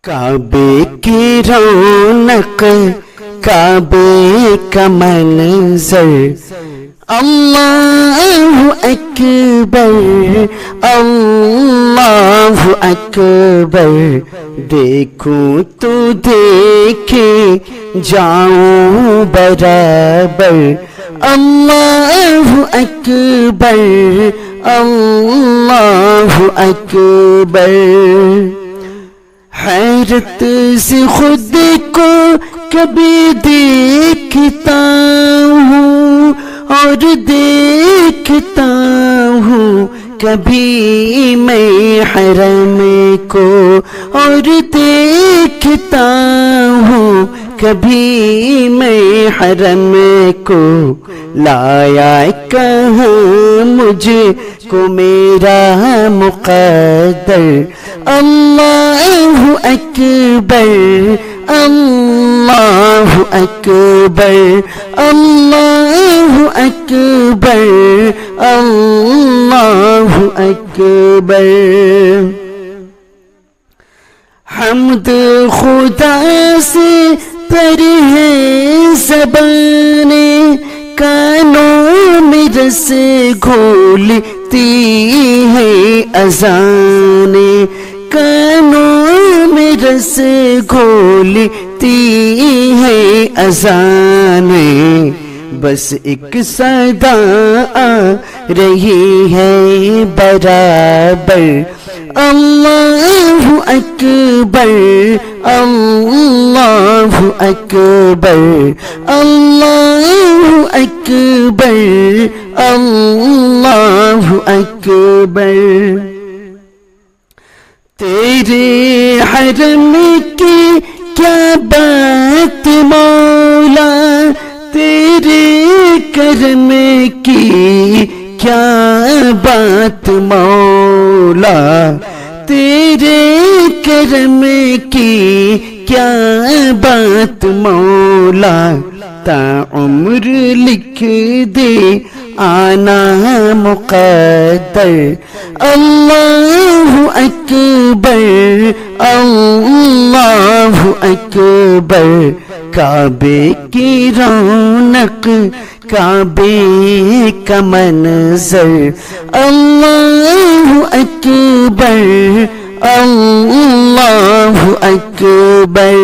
کعبے کی رونق کعبے کا منظر اللہ اکبر اللہ اکبر دیکھوں تو دیکھے جاؤں برابر اللہ اکبر اللہ اکبر حیرت سے خود کو کبھی دیکھتا ہوں اور دیکھتا ہوں کبھی میں حرم کو اور دیکھتا ہوں کبھی میں حرم کو لایا کہاں مجھ کو میرا مقدر اللہ اکبر اللہ اکبر اللہ اکبر اللہ اکبر حمد خدا سے پر ہے زبانیں کانوں میں رس گھولتی ہے اذانیں کانوں میں رس گھولتی ہے اذانیں بس ایک صدا آ رہی ہے برابر اللہ اکبر اللہ اکبر اللہ اکبر اللہ اکبر تیرے حرم کی کیا بات مولا تیرے کرم کی کیا بات مولا تیرے کرم کی کیا بات مولا تا عمر لکھ دے آنا مقدر اللہ اکبر اللہ اکبر کعبے کی رونق کعبے کا منظر اللہ اکبر اللہ اکبر